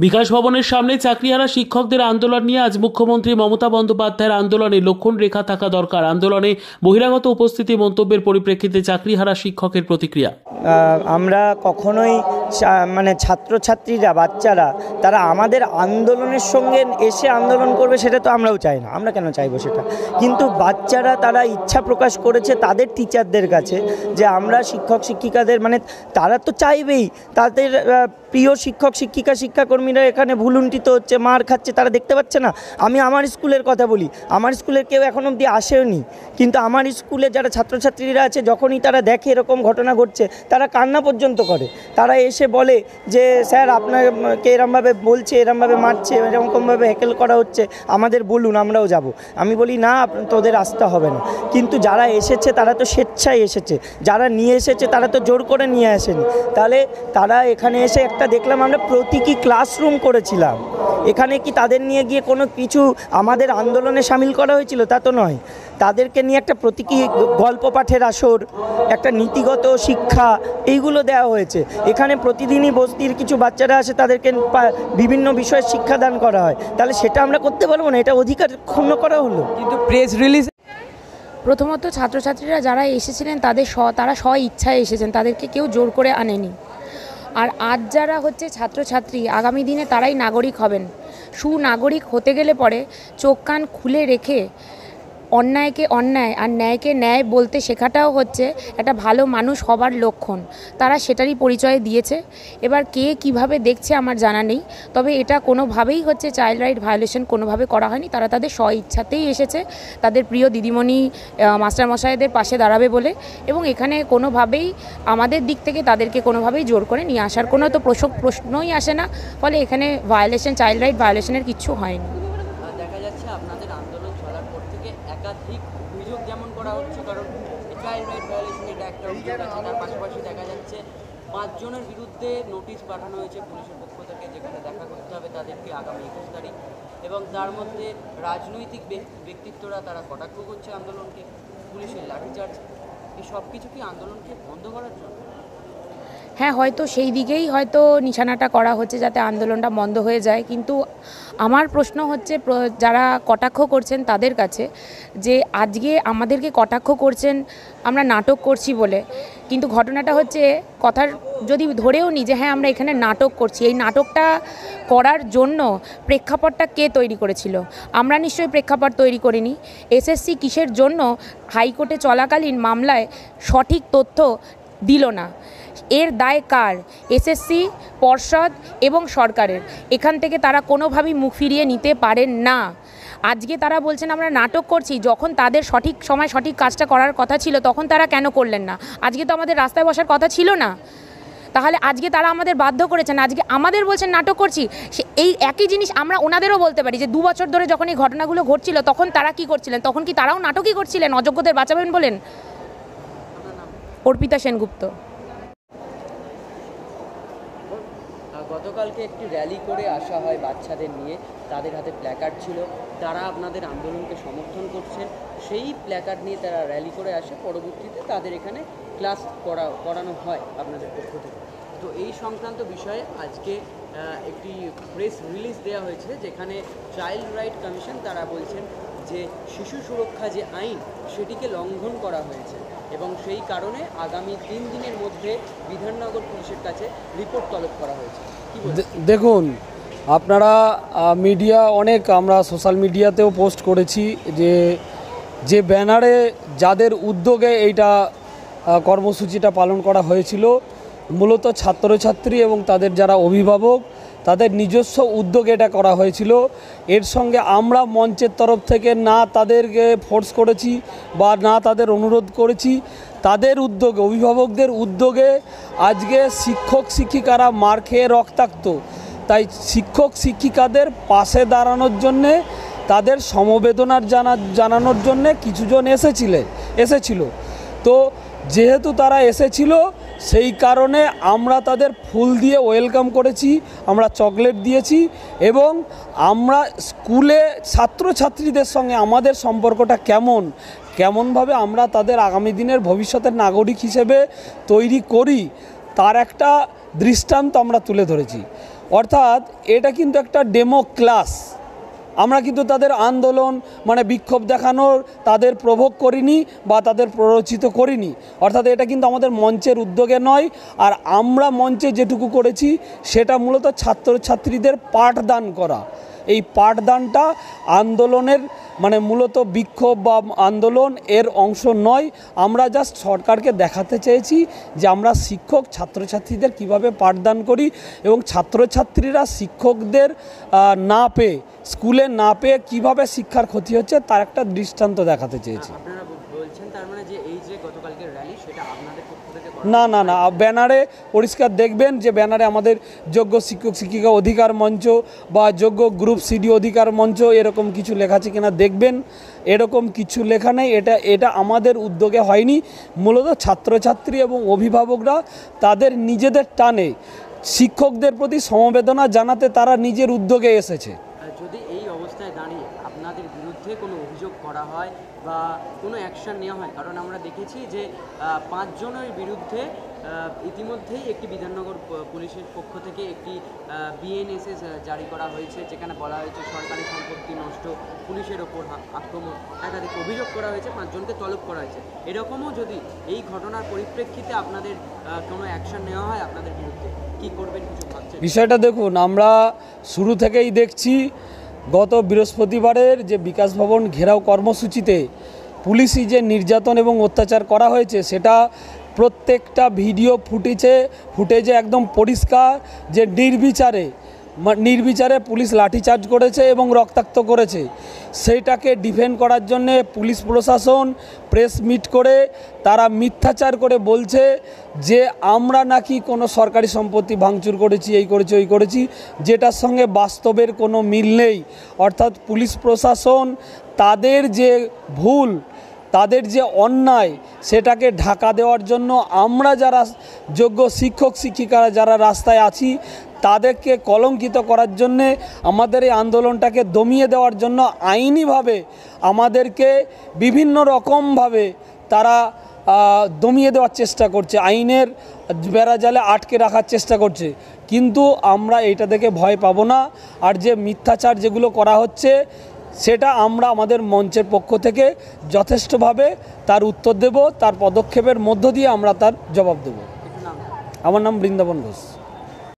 বিকাশ ভবনের সামনে চাকরিহারা শিক্ষকদের আন্দোলন নিয়ে আজ মুখ্যমন্ত্রী মমতা বন্দ্যোপাধ্যায়ের আন্দোলনে লক্ষণ রেখা থাকা দরকার। আন্দোলনে বহিরাগত উপস্থিতি মন্তব্যের পরিপ্রেক্ষিতে চাকরিহারা শিক্ষকের প্রতিক্রিয়া। আমরা কখনোই ছাত্রছাত্রীরা বাচ্চারা তারা আমাদের আন্দোলনের সঙ্গে এসে আন্দোলন করবে সেটা তো আমরাও চাই না। আমরা কেন চাইবো সেটা? কিন্তু বাচ্চারা তারা ইচ্ছা প্রকাশ করেছে তাদের টিচারদের কাছে যে আমরা শিক্ষক শিক্ষিকাদের তারা তো চাইবেই তাদের প্রিয় শিক্ষক শিক্ষিকা শিক্ষাকর্মীরা এখানে ভুলুণ্ঠিত হচ্ছে, মার খাচ্ছে, তারা দেখতে পাচ্ছে না। আমি আমার স্কুলের কথা বলি, আমার স্কুলের কেউ এখন অবধি আসেওনি, কিন্তু আমার স্কুলে যারা ছাত্রছাত্রীরা আছে যখনই তারা দেখে এরকম ঘটনা ঘটছে তারা কান্না পর্যন্ত করে। তারা এসে বলে যে স্যার আপনাকে এরমভাবে বলছে, এরমভাবে মারছে, এরকমভাবে হ্যাকেল করা হচ্ছে, আমাদের বলুন আমরাও যাব। আমি বলি না, তোদের আসতে হবে না। কিন্তু যারা এসেছে তারা তো স্বেচ্ছায় এসেছে, যারা নিয়ে এসেছে তারা তো জোর করে নিয়ে আসেনি। তাহলে তারা এখানে এসে দেখলাম আমরা প্রতীকী ক্লাসরুম করেছিলাম। এখানে কি তাদের নিয়ে গিয়ে কোনো কিছু আমাদের আন্দোলনে সামিল করা হয়েছিল? তা তো নয়। তাদেরকে নিয়ে একটা প্রতীকী গল্প পাঠের আসর, একটা নীতিগত শিক্ষা, এইগুলো দেওয়া হয়েছে। এখানে প্রতিদিনই বস্তির কিছু বাচ্চারা আসে, তাদেরকে বিভিন্ন বিষয়ে শিক্ষাদান করা হয়। তাহলে সেটা আমরা করতে পারবো না? এটা অধিকার ক্ষুণ্ণ করা হলো। কিন্তু প্রেস রিলিজ প্রথমত ছাত্রছাত্রীরা যারা এসেছিলেন তারা স্ব ইচ্ছায় এসেছেন, তাদেরকে কেউ জোর করে আনেনি। আর আজ যারা ছাত্রছাত্রী, আগামী দিনে তারাই নাগরিক হবেন। সুনাগরিক হতে গেলে পরে চোখ কান খুলে রেখে অন্যায়কে অন্যায় আর ন্যায়কে ন্যায় বলতে শেখাটাও একটা ভালো মানুষ হবার লক্ষণ। তারা সেটারই পরিচয় দিয়েছে। এবার কে কিভাবে দেখছে আমার জানা নেই, তবে এটা কোনোভাবেই চাইল্ড রাইট ভায়োলেশন কোনোভাবে করা হয়নি। তারা তাদের স্ব ইচ্ছাতেই এসেছে তাদের প্রিয় দিদিমণি মাস্টারমশাইদের পাশে দাঁড়াবে বলে, এবং এখানে কোনোভাবেই আমাদের দিক থেকে তাদেরকে কোনোভাবেই জোর করে নিয়ে আসার কোনো তো প্রশ্নই আসে না। ফলে এখানে ভায়োলেশন, চাইল্ড রাইট ভায়োলেশনের কিচ্ছু হয়নি। দেখা যাচ্ছে আপনাদের আন্দোলন চলার পর থেকে একাধিক অভিযোগ যেমন করা হচ্ছে, কারণ চাইল্ড রাইট ভায়োলেশন এটা একটা অভিযোগ আছে, তার পাশাপাশি দেখা যাচ্ছে 5 জনের বিরুদ্ধে নোটিশ পাঠানো হয়েছে পুলিশের পক্ষ থেকে, যেখানে দেখা করতে হবে তাদেরকে আগামী 21 তারিখ। এবং তার মধ্যে রাজনৈতিক ব্যক্তিত্বরা তারা কটাক্ষ করছে আন্দোলনকে, পুলিশের লাঠিচার্জ। এই সব কিছু কি আন্দোলনকে বন্ধ করার জন্য? হ্যাঁ, হয়তো সেই দিকেই নিশানাটা করা হচ্ছে যাতে আন্দোলনটা বন্ধ হয়ে যায়। কিন্তু আমার প্রশ্ন যারা কটাক্ষ করছেন তাদের কাছে, যে আজকে আমাদেরকে কটাক্ষ করছেন আমরা নাটক করছি বলে, কিন্তু ঘটনাটা কথার যদি ধরেও নিই যে হ্যাঁ আমরা এখানে নাটক করছি, এই নাটকটা করার জন্য প্রেক্ষাপটটা কে তৈরি করেছিল? আমরা নিশ্চয়ই প্রেক্ষাপট তৈরি করিনি। এসএসসি কিসের জন্য হাইকোর্টে চলাকালীন মামলায় সঠিক তথ্য দিল না? এর দায় কার? এসএসসি, পর্ষদ এবং সরকারের। এখান থেকে তারা কোনোভাবেই মুখ ফিরিয়ে নিতে পারেন না। আজকে তারা বলছেন আমরা নাটক করছি, যখন তাদের সঠিক সময় সঠিক কাজটা করার কথা ছিল তখন তারা কেন করলেন না? আজকে তো আমাদের রাস্তায় বসার কথা ছিল না। তাহলে আজকে তারা আমাদের বাধ্য করেছেন, আজকে আমাদের বলছেন নাটক করছি। এই একই জিনিস আমরা ওনাদেরও বলতে পারি যে 2 বছর ধরে যখন এই ঘটনাগুলো ঘটছিল তখন তারা কি করছিলেন? তখন কি তারাও নাটকই করছিলেন অযোগ্যদের বাঁচাবেন বলেন? অর্পিতা সেনগুপ্ত। গতকালকে একটি র্যালি করে আসা হয় বাচ্চাদের নিয়ে, তাদের হাতে প্ল্যাকার্ড ছিল, তারা আপনাদের আন্দোলনকে সমর্থন করছেন। সেই প্ল্যাকার্ড নিয়ে তারা র্যালি করে আসে, পরবর্তীতে তাদের এখানে ক্লাস করানো হয় আপনাদের পক্ষ থেকে। তো এই সংক্রান্ত বিষয়ে আজকে একটি প্রেস রিলিজ দেওয়া হয়েছে, যেখানে চাইল্ড রাইট কমিশন তারা বলছেন যে শিশু সুরক্ষা যে আইন সেটিকে লঙ্ঘন করা হয়েছে, এবং সেই কারণে আগামী 3 দিনের মধ্যে বিধাননগর পুলিশের কাছে রিপোর্ট তলব করা হয়েছে। দেখুন, আপনারা মিডিয়া আমরা সোশ্যাল মিডিয়াতেও পোস্ট করেছি যে ব্যানারে যাদের উদ্যোগে এইটা কর্মসূচিটা পালন করা হয়েছিল, মূলত ছাত্রছাত্রী এবং তাদের যারা অভিভাবক তাদের নিজস্ব উদ্যোগে এটা করা হয়েছিল। এর সঙ্গে আমরা মঞ্চের তরফ থেকে না তাদেরকে ফোর্স করেছি বা না তাদের অনুরোধ করেছি, তাদের উদ্যোগে, অভিভাবকদের উদ্যোগে আজকে শিক্ষক শিক্ষিকারা মার খেয়ে রক্তাক্ত, তাই শিক্ষক শিক্ষিকাদের পাশে দাঁড়ানোর জন্যে, তাদের সমবেদনার জানানোর জন্যে কিছুজন এসেছিল। তো যেহেতু তারা এসেছিল সেই কারণে আমরা তাদের ফুল দিয়ে ওয়েলকাম করেছি, আমরা চকলেট দিয়েছি, এবং আমরা স্কুলে ছাত্রছাত্রীদের সঙ্গে আমাদের সম্পর্কটা কেমনভাবে আমরা তাদের আগামী দিনের ভবিষ্যতের নাগরিক হিসেবে তৈরি করি তার একটা দৃষ্টান্ত আমরা তুলে ধরেছি। অর্থাৎ এটা কিন্তু একটা ডেমো ক্লাস। আমরা কিন্তু তাদের আন্দোলন মানে বিক্ষোভ দেখানোর তাদের প্রভোগ করিনি বা তাদের প্ররোচিত করিনি, অর্থাৎ এটা কিন্তু আমাদের মঞ্চের উদ্যোগে নয়। আর আমরা মঞ্চে যেটুকু করেছি সেটা মূলত ছাত্রছাত্রীদের পাঠদান করা। এই পাঠদানটা আন্দোলনের মানে মূলত বিক্ষোভ বা আন্দোলন এর অংশ নয়। আমরা জাস্ট সরকারকে দেখাতে চেয়েছি যে আমরা শিক্ষক ছাত্রছাত্রীদের কিভাবে পাঠদান করি এবং ছাত্রছাত্রীরা শিক্ষকদের না পেয়ে স্কুলে না পেয়ে কীভাবে শিক্ষার ক্ষতি হচ্ছে তার একটা দৃষ্টান্ত দেখাতে চেয়েছি। আপনারা বলছেন তার মানে যে এই যে গতকালকের র্যালি সেটা আপনাদের পক্ষ থেকে না না না, ব্যানারে পরিষ্কার দেখবেন যে ব্যানারে আমাদের যোগ্য শিক্ষক শিক্ষিকা অধিকার মঞ্চ বা যোগ্য গ্রুপ সিডি অধিকার মঞ্চ এরকম কিছু লেখা আছে কিনা দেখবেন। এরকম কিছু লেখা নেই। এটা আমাদের উদ্যোগে হয়নি। মূলত ছাত্রছাত্রী এবং অভিভাবকরা তাদের নিজেদের টানে শিক্ষকদের প্রতি সমবেদনা জানাতে তারা নিজের উদ্যোগে এসেছে। যদি এই অবস্থায় দাঁড়িয়ে আপনাদের বিরুদ্ধে কোনো অভিযোগ করা হয় বা কোনো অ্যাকশন নেওয়া হয়, কারণ আমরা দেখেছি যে 5 জনের বিরুদ্ধে ইতিমধ্যেই একটি বিধাননগর পুলিশের পক্ষ থেকে একটি বিএনএসএস জারি করা হয়েছে, যেখানে বলা হয়েছে সরকারি সম্পত্তি নষ্ট, পুলিশের ওপর আক্রমণ, একাধিক অভিযোগ করা হয়েছে, 5 জনকে তলব করা হয়েছে। এরকমও যদি এই ঘটনার পরিপ্রেক্ষিতে আপনাদের কোনো অ্যাকশন নেওয়া হয় আপনাদের বিরুদ্ধে, কী করবেন কিছু ভাবছেন? বিষয়টা দেখুন, আমরা শুরু থেকেই দেখছি গত বৃহস্পতিবারের যে বিকাশ ভবন ঘেরাও কর্মসূচিতে পুলিশি যে নির্যাতন এবং অত্যাচার করা হয়েছে সেটা প্রত্যেকটা ভিডিও ফুটেজে একদম পরিষ্কার যে নির্বিচারে পুলিশ লাঠিচার্জ করেছে এবং রক্তাক্ত করেছে। সেইটাকে ডিফেন্ড করার জন্যে পুলিশ প্রশাসন প্রেস মিট করে তারা মিথ্যাচার করে বলছে যে আমরা নাকি কোনো সরকারি সম্পত্তি ভাঙচুর করেছি, এই করেছি ওই করেছি, যেটার সঙ্গে বাস্তবের কোনো মিল নেই। অর্থাৎ পুলিশ প্রশাসন তাদের যে ভুল, তাদের যে অন্যায় সেটাকে ঢাকা দেওয়ার জন্য আমরা যারা যোগ্য শিক্ষক শিক্ষিকারা যারা রাস্তায় আছি তাদেরকে কলঙ্কিত করার জন্যে, আমাদের এই আন্দোলনটাকে দমিয়ে দেওয়ার জন্য আইনিভাবে আমাদেরকে বিভিন্ন রকমভাবে তারা দমিয়ে দেওয়ার চেষ্টা করছে, আইনের বেড়াজালে আটকে রাখার চেষ্টা করছে। কিন্তু আমরা এইটা দেখে ভয় পাবো না। আর যে মিথ্যাচার যেগুলো করা হচ্ছে সেটা আমরা আমাদের মঞ্চের পক্ষ থেকে যথেষ্টভাবে তার উত্তর দেব, তার পদক্ষেপের মধ্য দিয়ে আমরা তার জবাব দেব। আমার নাম বৃন্দাবন ঘোষ।